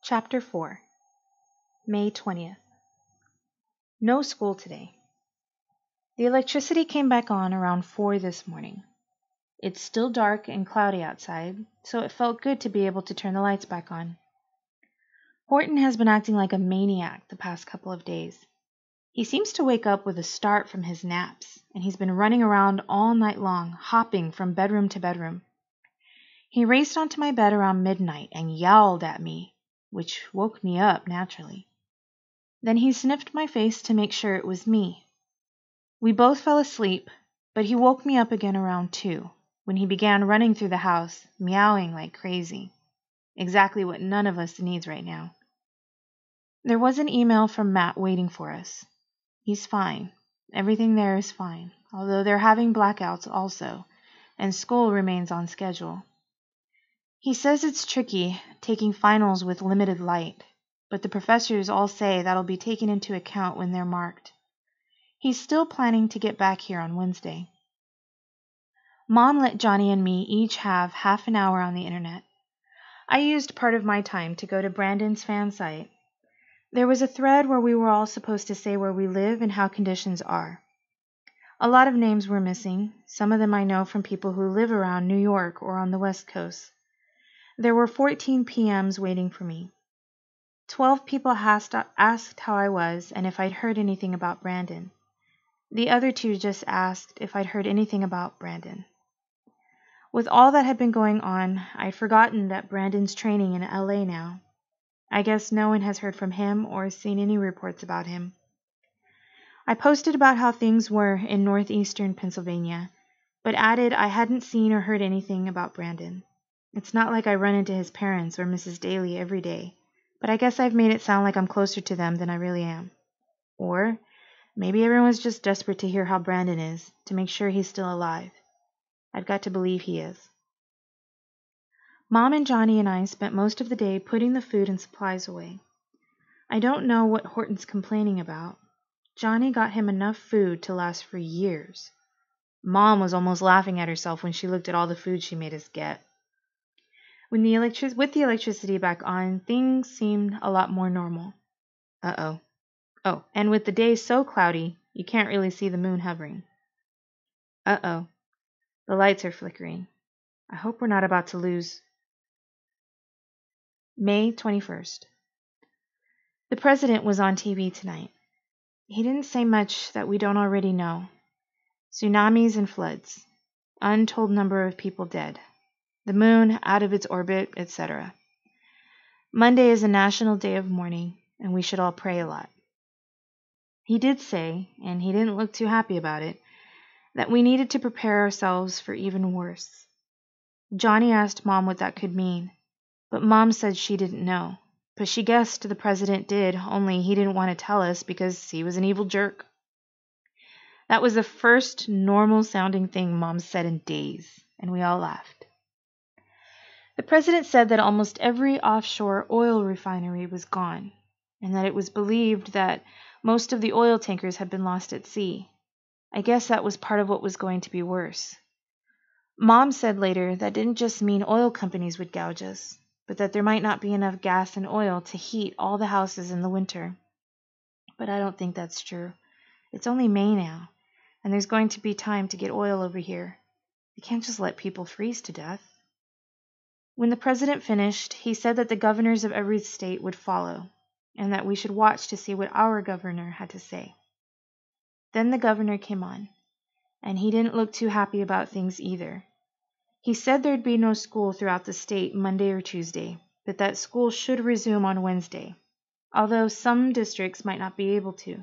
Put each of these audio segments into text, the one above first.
Chapter 4, May 20th. No school today. The electricity came back on around 4 this morning. It's still dark and cloudy outside, so it felt good to be able to turn the lights back on. Horton has been acting like a maniac the past couple of days. He seems to wake up with a start from his naps, and he's been running around all night long, hopping from bedroom to bedroom. He raced onto my bed around midnight and yowled at me, which woke me up naturally. Then he sniffed my face to make sure it was me. We both fell asleep, but he woke me up again around 2, when he began running through the house, meowing like crazy. Exactly what none of us needs right now. There was an email from Matt waiting for us. He's fine. Everything there is fine, although they're having blackouts also, and school remains on schedule. He says it's tricky, taking finals with limited light, but the professors all say that'll be taken into account when they're marked. He's still planning to get back here on Wednesday. Mom let Johnny and me each have half an hour on the internet. I used part of my time to go to Brandon's fan site. There was a thread where we were all supposed to say where we live and how conditions are. A lot of names were missing. Some of them I know from people who live around New York or on the West Coast. There were 14 PMs waiting for me. 12 people asked how I was and if I'd heard anything about Brandon. The other 2 just asked if I'd heard anything about Brandon. With all that had been going on, I'd forgotten that Brandon's training in LA now. I guess no one has heard from him or seen any reports about him. I posted about how things were in northeastern Pennsylvania, but added I hadn't seen or heard anything about Brandon. It's not like I run into his parents or Mrs. Daly every day, but I guess I've made it sound like I'm closer to them than I really am. Or maybe everyone's just desperate to hear how Brandon is, to make sure he's still alive. I've got to believe he is. Mom and Johnny and I spent most of the day putting the food and supplies away. I don't know what Horton's complaining about. Johnny got him enough food to last for years. Mom was almost laughing at herself when she looked at all the food she made us get. With the electricity back on, things seemed a lot more normal. Uh-oh. Oh, and with the day so cloudy, you can't really see the moon hovering. Uh-oh. The lights are flickering. I hope we're not about to lose. May 21st. The president was on TV tonight. He didn't say much that we don't already know. Tsunamis and floods. Untold number of people dead. The moon out of its orbit, etc. Monday is a national day of mourning, and we should all pray a lot. He did say, and he didn't look too happy about it, that we needed to prepare ourselves for even worse. Johnny asked Mom what that could mean, but Mom said she didn't know, but she guessed the president did, only he didn't want to tell us because he was an evil jerk. That was the first normal-sounding thing Mom said in days, and we all laughed. The president said that almost every offshore oil refinery was gone, and that it was believed that most of the oil tankers had been lost at sea. I guess that was part of what was going to be worse. Mom said later that didn't just mean oil companies would gouge us, but that there might not be enough gas and oil to heat all the houses in the winter. But I don't think that's true. It's only May now, and there's going to be time to get oil over here. You can't just let people freeze to death. When the president finished, he said that the governors of every state would follow, and that we should watch to see what our governor had to say. Then the governor came on, and he didn't look too happy about things either. He said there'd be no school throughout the state Monday or Tuesday, but that school should resume on Wednesday, although some districts might not be able to.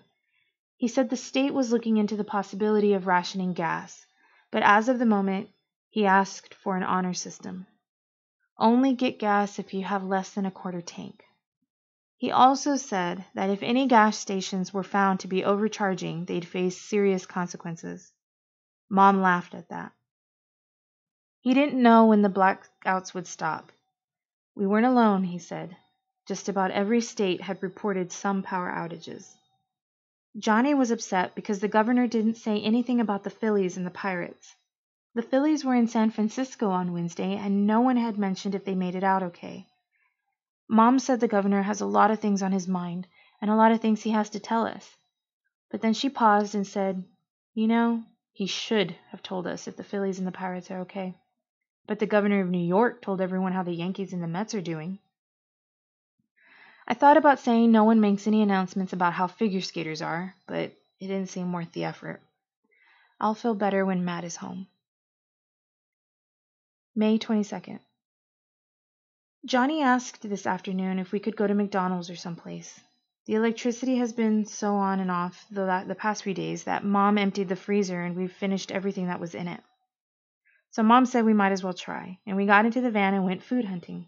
He said the state was looking into the possibility of rationing gas, but as of the moment, he asked for an honor system. Only get gas if you have less than a quarter tank. He also said that if any gas stations were found to be overcharging, they'd face serious consequences. Mom laughed at that. He didn't know when the blackouts would stop. We weren't alone, he said. Just about every state had reported some power outages. Johnny was upset because the governor didn't say anything about the Phillies and the Pirates. The Phillies were in San Francisco on Wednesday, and no one had mentioned if they made it out okay. Mom said the governor has a lot of things on his mind and a lot of things he has to tell us. But then she paused and said, "You know, he should have told us if the Phillies and the Pirates are okay. But the governor of New York told everyone how the Yankees and the Mets are doing." I thought about saying no one makes any announcements about how figure skaters are, but it didn't seem worth the effort. I'll feel better when Matt is home. May 22nd. Johnny asked this afternoon if we could go to McDonald's or someplace. The electricity has been so on and off the past few days that Mom emptied the freezer and we've finished everything that was in it. So Mom said we might as well try, and we got into the van and went food hunting.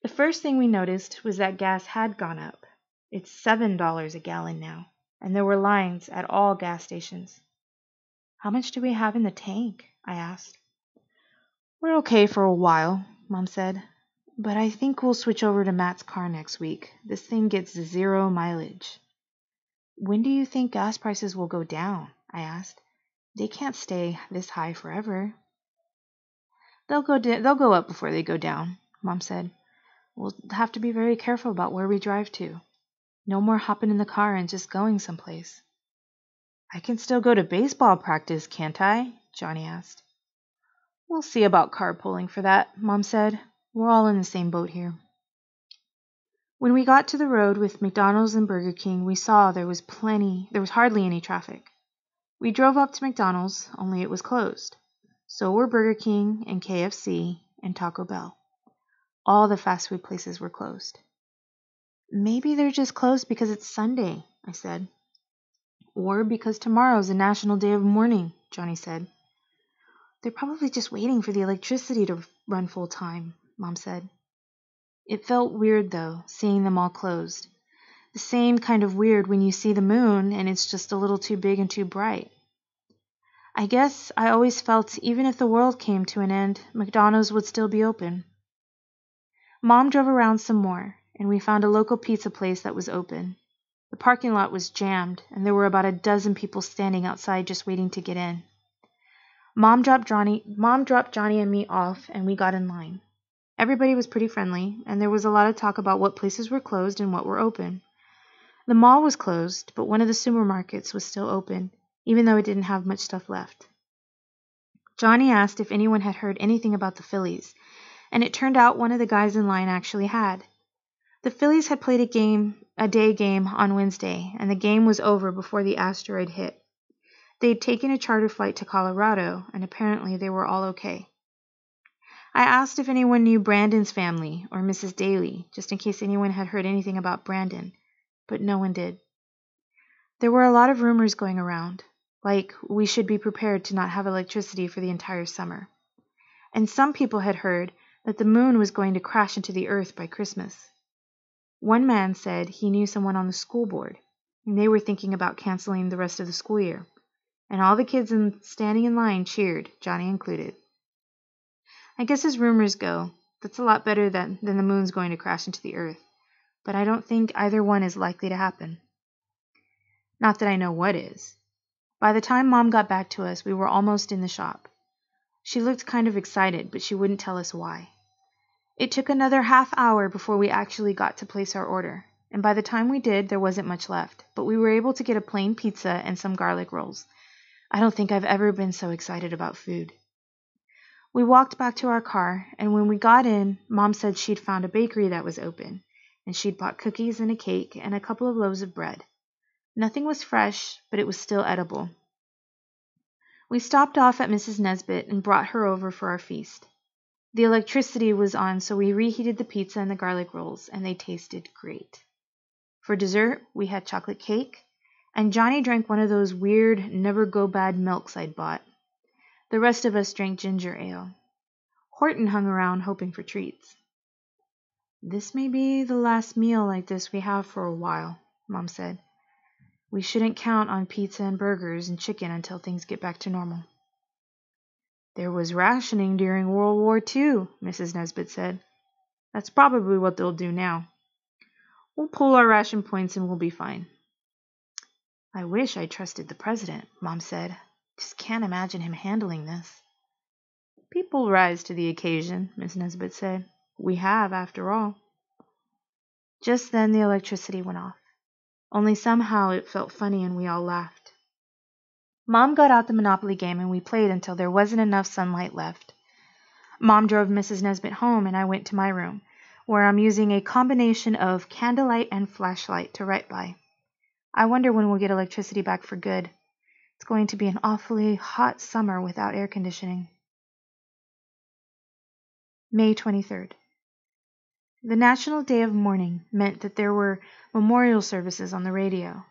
The first thing we noticed was that gas had gone up. It's $7 a gallon now, and there were lines at all gas stations. "How much do we have in the tank?" I asked. "We're okay for a while," Mom said. "But I think we'll switch over to Matt's car next week. This thing gets 0 mileage." "When do you think gas prices will go down?" I asked. "They can't stay this high forever." They'll go up before they go down," Mom said. "We'll have to be very careful about where we drive to. No more hopping in the car and just going someplace." "I can still go to baseball practice, can't I?" Johnny asked. "We'll see about carpooling for that," Mom said. "We're all in the same boat here." When we got to the road with McDonald's and Burger King, we saw there was hardly any traffic. We drove up to McDonald's, only it was closed. So were Burger King and KFC and Taco Bell. All the fast food places were closed. "Maybe they're just closed because it's Sunday," I said. "Or because tomorrow's a national day of mourning," Johnny said. "They're probably just waiting for the electricity to run full time," Mom said. It felt weird, though, seeing them all closed. The same kind of weird when you see the moon and it's just a little too big and too bright. I guess I always felt even if the world came to an end, McDonald's would still be open. Mom drove around some more, and we found a local pizza place that was open. The parking lot was jammed, and there were about a dozen people standing outside just waiting to get in. Mom dropped Johnny and me off, and we got in line. Everybody was pretty friendly, and there was a lot of talk about what places were closed and what were open. The mall was closed, but one of the supermarkets was still open, even though it didn't have much stuff left. Johnny asked if anyone had heard anything about the Phillies, and it turned out one of the guys in line actually had. The Phillies had played a day game on Wednesday, and the game was over before the asteroid hit. They'd taken a charter flight to Colorado, and apparently they were all okay. I asked if anyone knew Brandon's family or Mrs. Daly, just in case anyone had heard anything about Brandon, but no one did. There were a lot of rumors going around, like we should be prepared to not have electricity for the entire summer. And some people had heard that the moon was going to crash into the earth by Christmas. One man said he knew someone on the school board, and they were thinking about canceling the rest of the school year. And all the kids standing in line cheered, Johnny included. I guess as rumors go, that's a lot better than the moon's going to crash into the earth, but I don't think either one is likely to happen. Not that I know what is. By the time Mom got back to us, we were almost in the shop. She looked kind of excited, but she wouldn't tell us why. It took another half hour before we actually got to place our order, and by the time we did, there wasn't much left, but we were able to get a plain pizza and some garlic rolls. I don't think I've ever been so excited about food. We walked back to our car, and when we got in, Mom said she'd found a bakery that was open, and she'd bought cookies and a cake and a couple of loaves of bread. Nothing was fresh, but it was still edible. We stopped off at Mrs. Nesbit and brought her over for our feast. The electricity was on, so we reheated the pizza and the garlic rolls, and they tasted great. For dessert, we had chocolate cake, and Johnny drank one of those weird, never-go-bad milks I'd bought. The rest of us drank ginger ale. Horton hung around hoping for treats. "This may be the last meal like this we have for a while," Mom said. "We shouldn't count on pizza and burgers and chicken until things get back to normal." "There was rationing during World War II, Mrs. Nesbit said. That's probably what they'll do now. We'll pull our ration points and we'll be fine." "I wish I trusted the president," Mom said. "Just can't imagine him handling this." "People rise to the occasion," Miss Nesbit said. "We have, after all." Just then the electricity went off. Only somehow it felt funny and we all laughed. Mom got out the Monopoly game and we played until there wasn't enough sunlight left. Mom drove Mrs. Nesbit home and I went to my room, where I'm using a combination of candlelight and flashlight to write by. I wonder when we'll get electricity back for good. It's going to be an awfully hot summer without air conditioning. May 23rd. The National Day of Mourning meant that there were memorial services on the radio.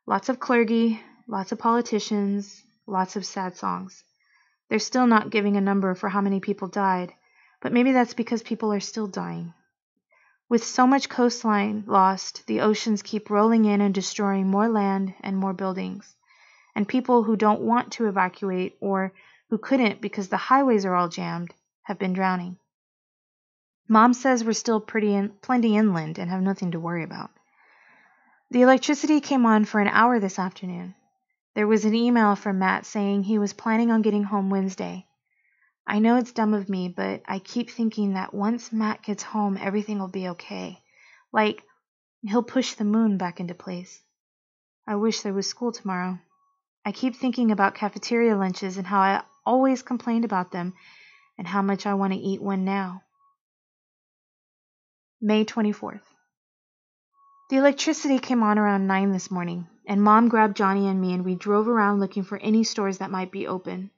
Lots of clergy, lots of politicians, lots of sad songs. They're still not giving a number for how many people died, but maybe that's because people are still dying. With so much coastline lost, the oceans keep rolling in and destroying more land and more buildings. And people who don't want to evacuate or who couldn't because the highways are all jammed have been drowning. Mom says we're still plenty inland and have nothing to worry about. The electricity came on for an hour this afternoon. There was an email from Matt saying he was planning on getting home Wednesday. I know it's dumb of me, but I keep thinking that once Matt gets home, everything will be okay. Like, he'll push the moon back into place. I wish there was school tomorrow. I keep thinking about cafeteria lunches and how I always complained about them and how much I want to eat one now. May 24th. The electricity came on around 9 this morning, and Mom grabbed Johnny and me and we drove around looking for any stores that might be open.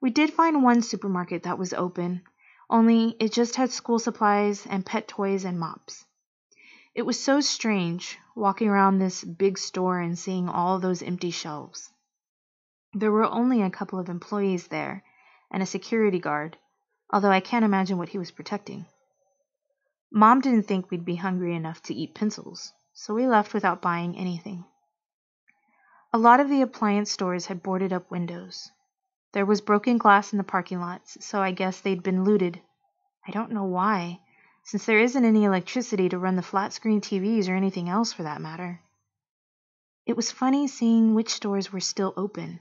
We did find one supermarket that was open, only it just had school supplies and pet toys and mops. It was so strange walking around this big store and seeing all those empty shelves. There were only a couple of employees there and a security guard, although I can't imagine what he was protecting. Mom didn't think we'd be hungry enough to eat pencils, so we left without buying anything. A lot of the appliance stores had boarded up windows. There was broken glass in the parking lots, so I guess they'd been looted. I don't know why, since there isn't any electricity to run the flat-screen TVs or anything else for that matter. It was funny seeing which stores were still open.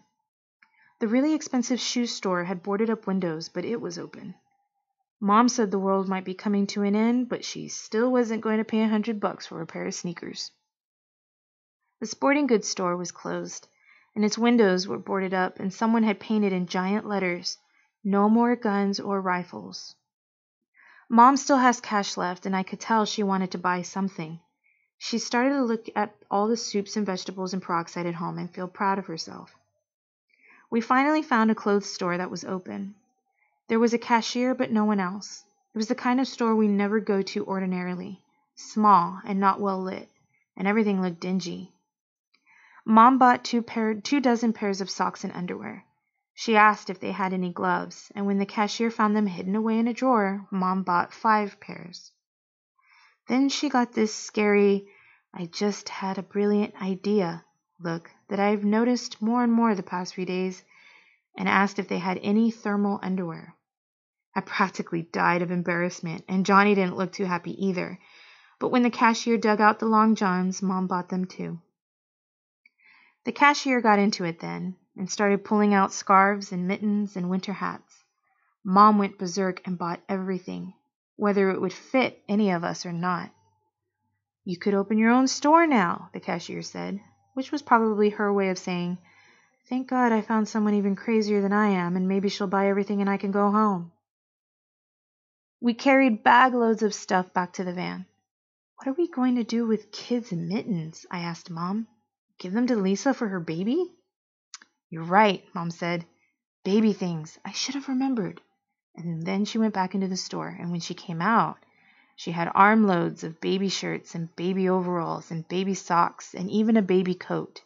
The really expensive shoe store had boarded up windows, but it was open. Mom said the world might be coming to an end, but she still wasn't going to pay $100 for a pair of sneakers. The sporting goods store was closed, and its windows were boarded up, and someone had painted in giant letters, "No more guns or rifles." Mom still has cash left, and I could tell she wanted to buy something. She started to look at all the soups and vegetables and peroxide at home and feel proud of herself. We finally found a clothes store that was open. There was a cashier, but no one else. It was the kind of store we never go to ordinarily, small and not well lit, and everything looked dingy. Mom bought 24 pairs of socks and underwear. She asked if they had any gloves, and when the cashier found them hidden away in a drawer, Mom bought 5 pairs. Then she got this scary, "I just had a brilliant idea" look that I've noticed more and more the past few days, and asked if they had any thermal underwear. I practically died of embarrassment, and Johnny didn't look too happy either. But when the cashier dug out the long johns, Mom bought them too. The cashier got into it then, and started pulling out scarves and mittens and winter hats. Mom went berserk and bought everything, whether it would fit any of us or not. "You could open your own store now," the cashier said, which was probably her way of saying, "Thank God I found someone even crazier than I am, and maybe she'll buy everything and I can go home." We carried bagloads of stuff back to the van. "What are we going to do with kids' mittens?" I asked Mom. "Give them to Lisa for her baby?" "You're right," Mom said. "Baby things. I should have remembered." And then she went back into the store, and when she came out, she had armloads of baby shirts and baby overalls and baby socks and even a baby coat.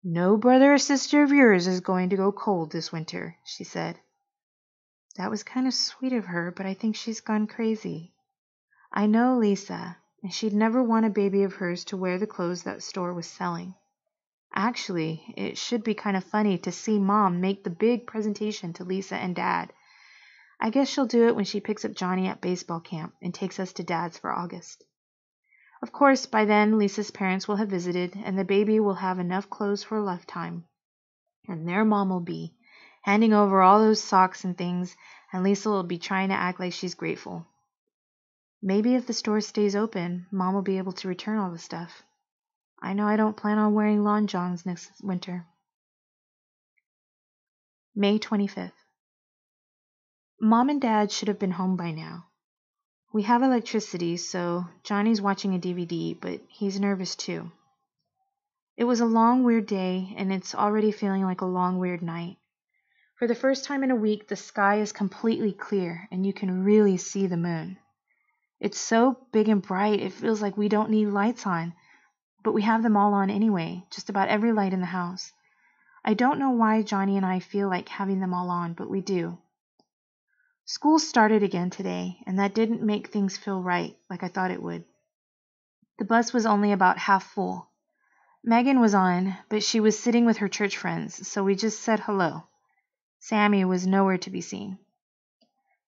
"No brother or sister of yours is going to go cold this winter," she said. That was kind of sweet of her, but I think she's gone crazy. I know Lisa, and she'd never want a baby of hers to wear the clothes that store was selling. Actually, it should be kind of funny to see Mom make the big presentation to Lisa and Dad. I guess she'll do it when she picks up Johnny at baseball camp and takes us to Dad's for August. Of course, by then, Lisa's parents will have visited, and the baby will have enough clothes for a lifetime. And there Mom will be, handing over all those socks and things, and Lisa will be trying to act like she's grateful. Maybe if the store stays open, Mom will be able to return all the stuff. I know I don't plan on wearing lawn johns next winter. May 25th. Mom and Dad should have been home by now. We have electricity, so Johnny's watching a DVD, but he's nervous too. It was a long, weird day, and it's already feeling like a long, weird night. For the first time in a week, the sky is completely clear, and you can really see the moon. It's so big and bright, it feels like we don't need lights on, but we have them all on anyway, just about every light in the house. I don't know why Johnny and I feel like having them all on, but we do. School started again today, and that didn't make things feel right, like I thought it would. The bus was only about half full. Megan was on, but she was sitting with her church friends, so we just said hello. Sammy was nowhere to be seen.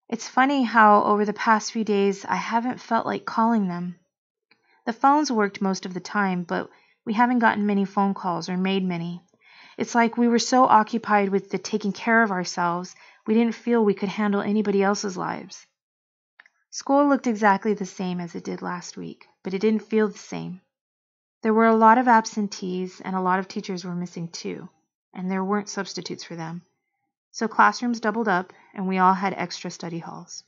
It's funny how over the past few days I haven't felt like calling them. The phones worked most of the time, but we haven't gotten many phone calls or made many. It's like we were so occupied with the taking care of ourselves, we didn't feel we could handle anybody else's lives. School looked exactly the same as it did last week, but it didn't feel the same. There were a lot of absentees, and a lot of teachers were missing too, and there weren't substitutes for them. So classrooms doubled up, and we all had extra study halls.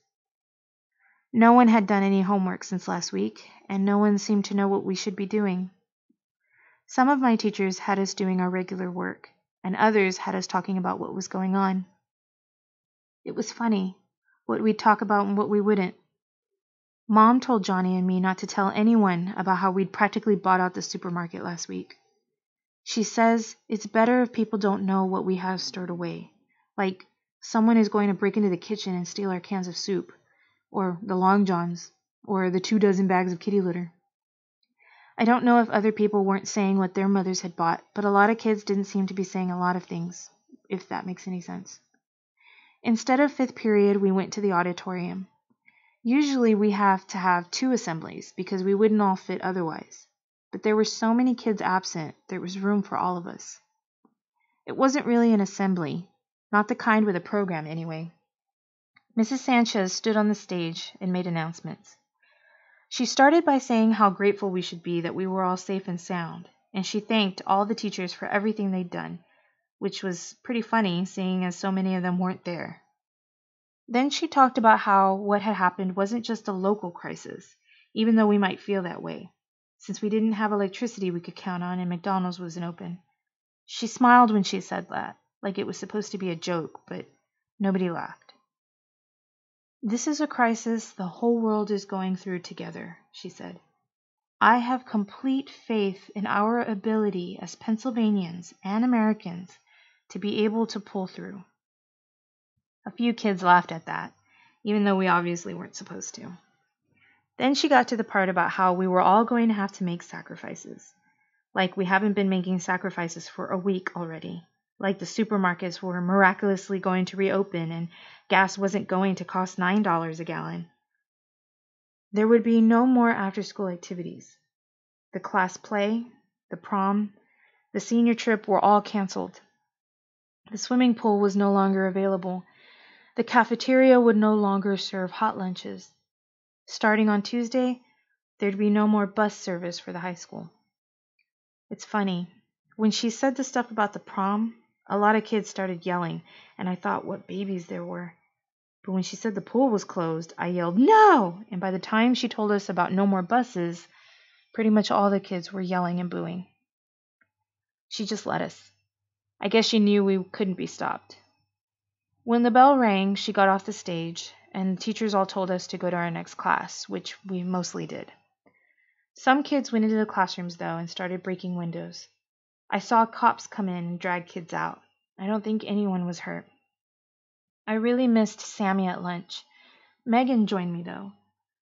No one had done any homework since last week, and no one seemed to know what we should be doing. Some of my teachers had us doing our regular work, and others had us talking about what was going on. It was funny, what we'd talk about and what we wouldn't. Mom told Johnny and me not to tell anyone about how we'd practically bought out the supermarket last week. She says it's better if people don't know what we have stored away, like someone is going to break into the kitchen and steal our cans of soup, or the long johns, or the 24 bags of kitty litter. I don't know if other people weren't saying what their mothers had bought, but a lot of kids didn't seem to be saying a lot of things, if that makes any sense. Instead of fifth period, we went to the auditorium. Usually we have to have 2 assemblies because we wouldn't all fit otherwise. But there were so many kids absent, there was room for all of us. It wasn't really an assembly, not the kind with a program anyway. Mrs. Sanchez stood on the stage and made announcements. She started by saying how grateful we should be that we were all safe and sound, and she thanked all the teachers for everything they'd done, which was pretty funny seeing as so many of them weren't there. Then she talked about how what had happened wasn't just a local crisis, even though we might feel that way, since we didn't have electricity we could count on and McDonald's wasn't open. She smiled when she said that, like it was supposed to be a joke, but nobody laughed. This is a crisis the whole world is going through together, she said. I have complete faith in our ability as Pennsylvanians and Americans to be able to pull through. A few kids laughed at that, even though we obviously weren't supposed to. Then she got to the part about how we were all going to have to make sacrifices. Like we haven't been making sacrifices for a week already. Like the supermarkets were miraculously going to reopen and gas wasn't going to cost $9 a gallon. There would be no more after-school activities. The class play, the prom, the senior trip were all canceled. The swimming pool was no longer available. The cafeteria would no longer serve hot lunches. Starting on Tuesday, there'd be no more bus service for the high school. It's funny. When she said the stuff about the prom, a lot of kids started yelling, and I thought what babies there were. But when she said the pool was closed, I yelled, "No!" And by the time she told us about no more buses, pretty much all the kids were yelling and booing. She just let us. I guess she knew we couldn't be stopped. When the bell rang, she got off the stage, and the teachers all told us to go to our next class, which we mostly did. Some kids went into the classrooms, though, and started breaking windows. I saw cops come in and drag kids out. I don't think anyone was hurt. I really missed Sammy at lunch. Megan joined me, though.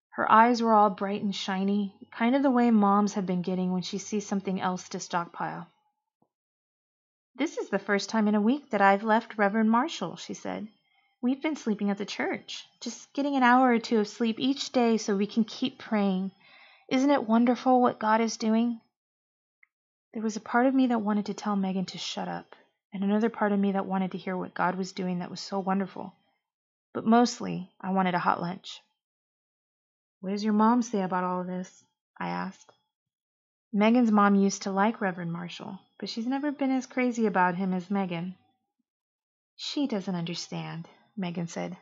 Her eyes were all bright and shiny, kind of the way moms have been getting when she sees something else to stockpile. This is the first time in a week that I've left Reverend Marshall, she said. We've been sleeping at the church, just getting an hour or 2 of sleep each day so we can keep praying. Isn't it wonderful what God is doing? There was a part of me that wanted to tell Megan to shut up, and another part of me that wanted to hear what God was doing that was so wonderful. But mostly, I wanted a hot lunch. What does your mom say about all of this? I asked. Megan's mom used to like Reverend Marshall, but she's never been as crazy about him as Megan. She doesn't understand, Megan said.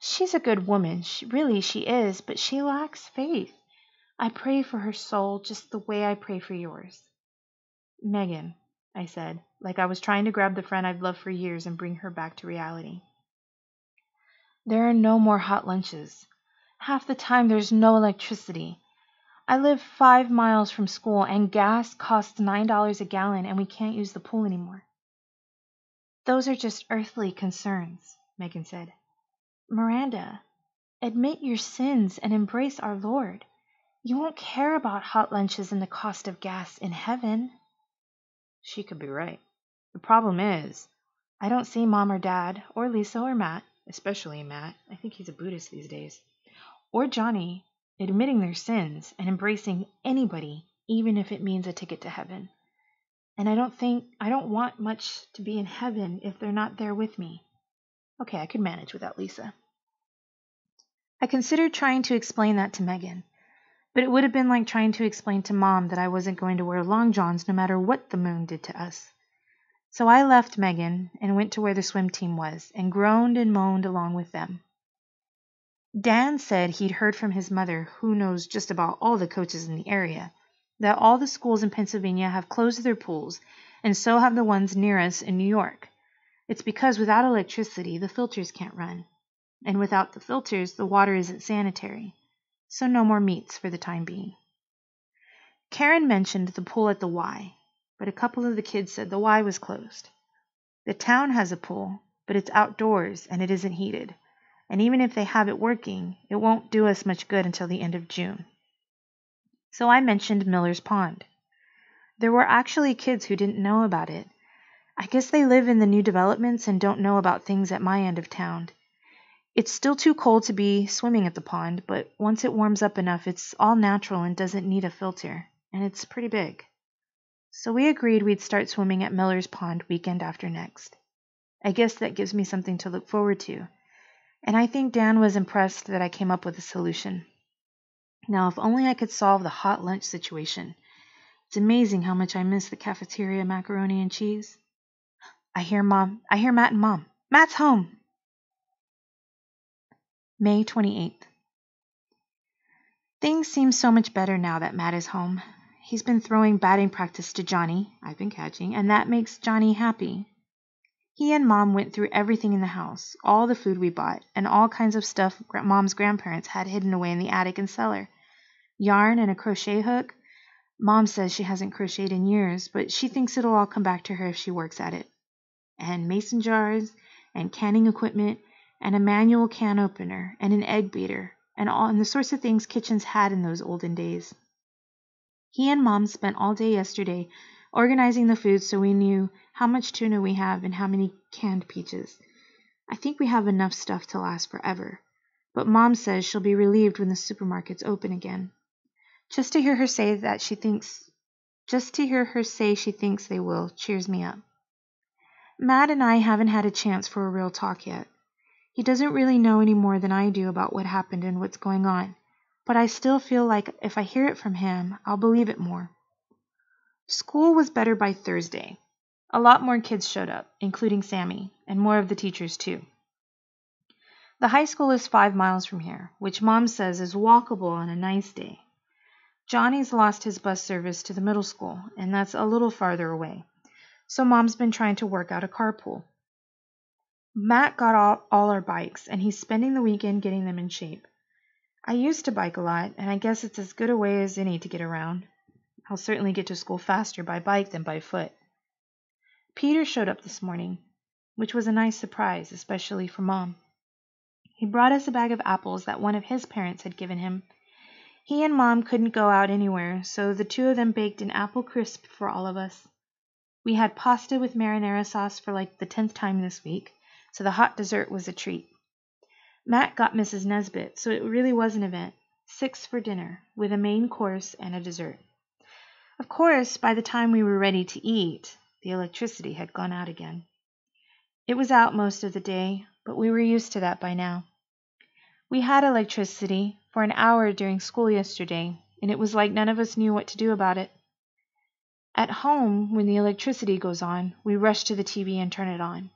She's a good woman, she is, but she lacks faith. I pray for her soul just the way I pray for yours. Megan, I said, like I was trying to grab the friend I've loved for years and bring her back to reality. There are no more hot lunches. Half the time there's no electricity. I live 5 miles from school and gas costs $9 a gallon and we can't use the pool anymore. Those are just earthly concerns, Megan said. Miranda, admit your sins and embrace our Lord. You won't care about hot lunches and the cost of gas in heaven. She could be right. The problem is, I don't see Mom or Dad, or Lisa or Matt, especially Matt, I think he's a Buddhist these days, or Johnny, admitting their sins and embracing anybody, even if it means a ticket to heaven. And I don't want much to be in heaven if they're not there with me. Okay, I could manage without Lisa. I considered trying to explain that to Megan, but it would have been like trying to explain to Mom that I wasn't going to wear long johns no matter what the moon did to us. So I left Megan and went to where the swim team was and groaned and moaned along with them. Dan said he'd heard from his mother, who knows just about all the coaches in the area, that all the schools in Pennsylvania have closed their pools, and so have the ones near us in New York. It's because without electricity, the filters can't run. And without the filters, the water isn't sanitary. So no more meets for the time being. Karen mentioned the pool at the Y, but a couple of the kids said the Y was closed. The town has a pool, but it's outdoors and it isn't heated. And even if they have it working, it won't do us much good until the end of June. So I mentioned Miller's Pond. There were actually kids who didn't know about it. I guess they live in the new developments and don't know about things at my end of town. It's still too cold to be swimming at the pond, but once it warms up enough, it's all natural and doesn't need a filter, and it's pretty big. So we agreed we'd start swimming at Miller's Pond weekend after next. I guess that gives me something to look forward to. And I think Dan was impressed that I came up with a solution. Now, if only I could solve the hot lunch situation. It's amazing how much I miss the cafeteria macaroni and cheese. I hear Matt and Mom. Matt's home! May 28th. Things seem so much better now that Matt is home. He's been throwing batting practice to Johnny, I've been catching, and that makes Johnny happy. He and Mom went through everything in the house, all the food we bought, and all kinds of stuff Mom's grandparents had hidden away in the attic and cellar. Yarn and a crochet hook. Mom says she hasn't crocheted in years, but she thinks it'll all come back to her if she works at it. And mason jars, and canning equipment, and a manual can opener, and an egg beater, and the sorts of things kitchens had in those olden days. He and Mom spent all day yesterday organizing the food so we knew how much tuna we have and how many canned peaches. I think we have enough stuff to last forever, but Mom says she'll be relieved when the supermarkets open again. Just to hear her say she thinks they will cheers me up. Matt and I haven't had a chance for a real talk yet. He doesn't really know any more than I do about what happened and what's going on, but I still feel like if I hear it from him, I'll believe it more. School was better by Thursday. A lot more kids showed up, including Sammy, and more of the teachers too. The high school is 5 miles from here, which Mom says is walkable on a nice day. Johnny's lost his bus service to the middle school, and that's a little farther away, so Mom's been trying to work out a carpool. Matt got all our bikes, and he's spending the weekend getting them in shape. I used to bike a lot, and I guess it's as good a way as any to get around. I'll certainly get to school faster by bike than by foot. Peter showed up this morning, which was a nice surprise, especially for Mom. He brought us a bag of apples that one of his parents had given him. He and Mom couldn't go out anywhere, so the two of them baked an apple crisp for all of us. We had pasta with marinara sauce for like the 10th time this week, so the hot dessert was a treat. Matt got Mrs. Nesbitt, so it really was an event. 6 for dinner, with a main course and a dessert. Of course, by the time we were ready to eat, the electricity had gone out again. It was out most of the day, but we were used to that by now. We had electricity for an hour during school yesterday, and it was like none of us knew what to do about it. At home, when the electricity goes on, we rush to the TV and turn it on.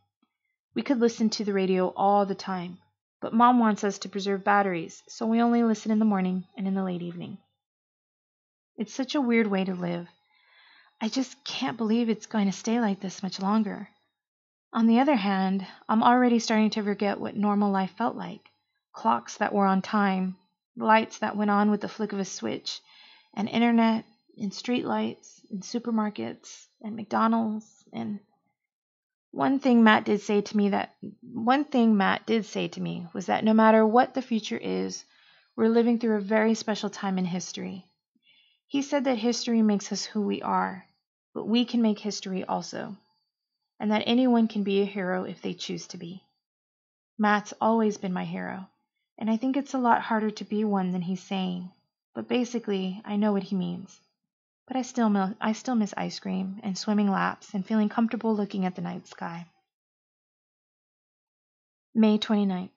We could listen to the radio all the time, but Mom wants us to preserve batteries, so we only listen in the morning and in the late evening. It's such a weird way to live. I just can't believe it's going to stay like this much longer. On the other hand, I'm already starting to forget what normal life felt like. Clocks that were on time, lights that went on with the flick of a switch, and internet, and street lights, and supermarkets, and McDonald's, and one thing Matt did say to me was that no matter what the future is, we're living through a very special time in history. He said that history makes us who we are, but we can make history also, and that anyone can be a hero if they choose to be. Matt's always been my hero, and I think it's a lot harder to be one than he's saying, but basically, I know what he means. But I still miss ice cream and swimming laps and feeling comfortable looking at the night sky. May 29th.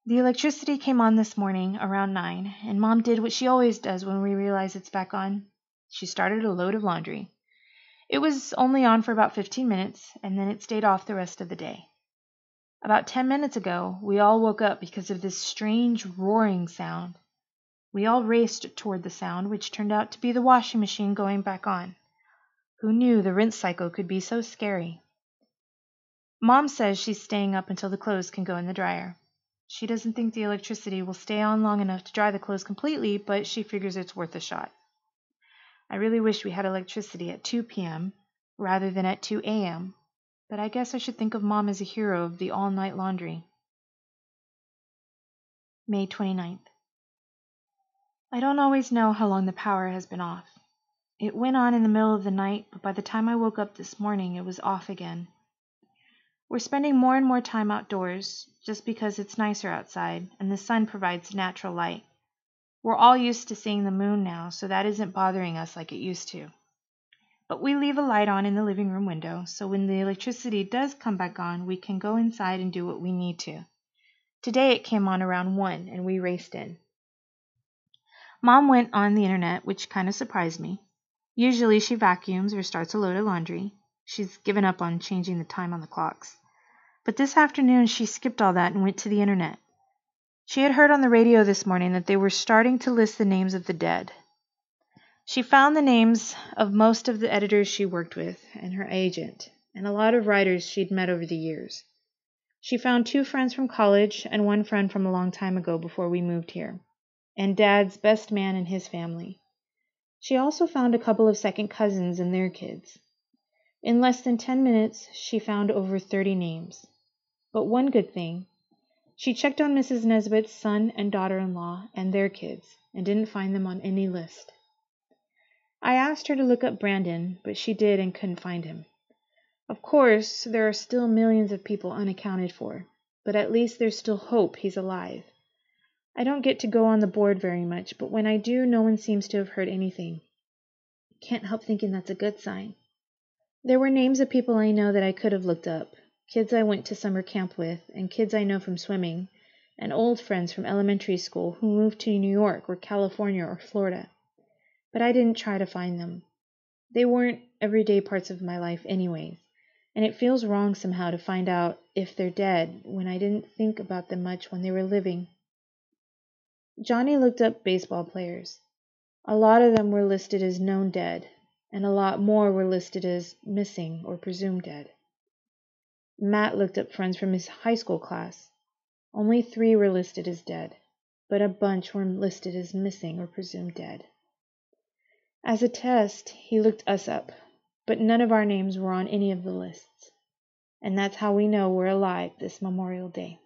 The electricity came on this morning around 9, and Mom did what she always does when we realize it's back on. She started a load of laundry. It was only on for about 15 minutes, and then it stayed off the rest of the day. About 10 minutes ago, we all woke up because of this strange roaring sound. We all raced toward the sound, which turned out to be the washing machine going back on. Who knew the rinse cycle could be so scary? Mom says she's staying up until the clothes can go in the dryer. She doesn't think the electricity will stay on long enough to dry the clothes completely, but she figures it's worth a shot. I really wish we had electricity at 2 p.m. rather than at 2 a.m., but I guess I should think of Mom as a hero of the all-night laundry. May 29th. I don't always know how long the power has been off. It went on in the middle of the night, but by the time I woke up this morning, it was off again. We're spending more and more time outdoors, just because it's nicer outside, and the sun provides natural light. We're all used to seeing the moon now, so that isn't bothering us like it used to. But we leave a light on in the living room window, so when the electricity does come back on, we can go inside and do what we need to. Today it came on around 1, and we raced in. Mom went on the internet, which kind of surprised me. Usually she vacuums or starts a load of laundry. She's given up on changing the time on the clocks. But this afternoon she skipped all that and went to the internet. She had heard on the radio this morning that they were starting to list the names of the dead. She found the names of most of the editors she worked with, and her agent, and a lot of writers she'd met over the years. She found 2 friends from college and 1 friend from a long time ago before we moved here, and Dad's best man and his family. She also found a couple of second cousins and their kids. In less than 10 minutes, she found over 30 names. But one good thing, she checked on Mrs. Nesbitt's son and daughter-in-law and their kids, and didn't find them on any list. I asked her to look up Brandon, but she did and couldn't find him. Of course, there are still millions of people unaccounted for, but at least there's still hope he's alive. I don't get to go on the board very much, but when I do, no one seems to have heard anything. Can't help thinking that's a good sign. There were names of people I know that I could have looked up, kids I went to summer camp with, and kids I know from swimming, and old friends from elementary school who moved to New York or California or Florida. But I didn't try to find them. They weren't everyday parts of my life anyways, and it feels wrong somehow to find out if they're dead when I didn't think about them much when they were living. Johnny looked up baseball players. A lot of them were listed as known dead, and a lot more were listed as missing or presumed dead. Matt looked up friends from his high school class. Only 3 were listed as dead, but a bunch were listed as missing or presumed dead. As a test, he looked us up, but none of our names were on any of the lists, and that's how we know we're alive this Memorial Day.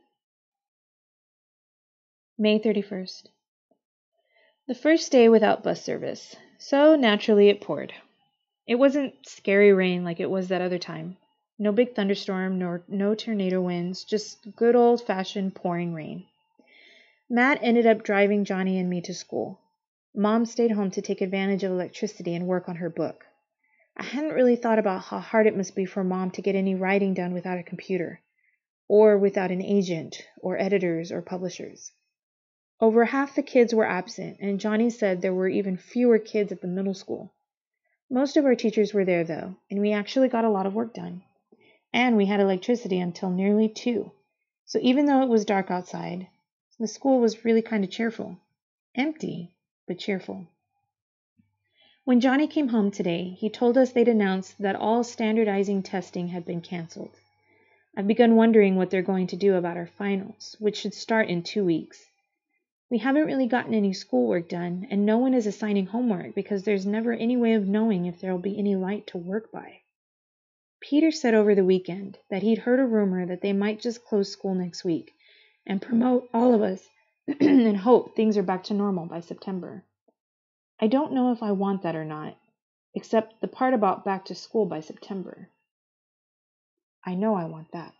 May 31st. The first day without bus service, so naturally it poured. It wasn't scary rain like it was that other time. No big thunderstorm, nor no tornado winds, just good old-fashioned pouring rain. Matt ended up driving Johnny and me to school. Mom stayed home to take advantage of electricity and work on her book. I hadn't really thought about how hard it must be for Mom to get any writing done without a computer, or without an agent, or editors, or publishers. Over half the kids were absent, and Johnny said there were even fewer kids at the middle school. Most of our teachers were there, though, and we actually got a lot of work done. And we had electricity until nearly 2. So even though it was dark outside, the school was really kind of cheerful. Empty, but cheerful. When Johnny came home today, he told us they'd announced that all standardizing testing had been canceled. I've begun wondering what they're going to do about our finals, which should start in 2 weeks. We haven't really gotten any schoolwork done, and no one is assigning homework because there's never any way of knowing if there'll be any light to work by. Peter said over the weekend that he'd heard a rumor that they might just close school next week and promote all of us and hope things are back to normal by September. I don't know if I want that or not, except the part about back to school by September. I know I want that.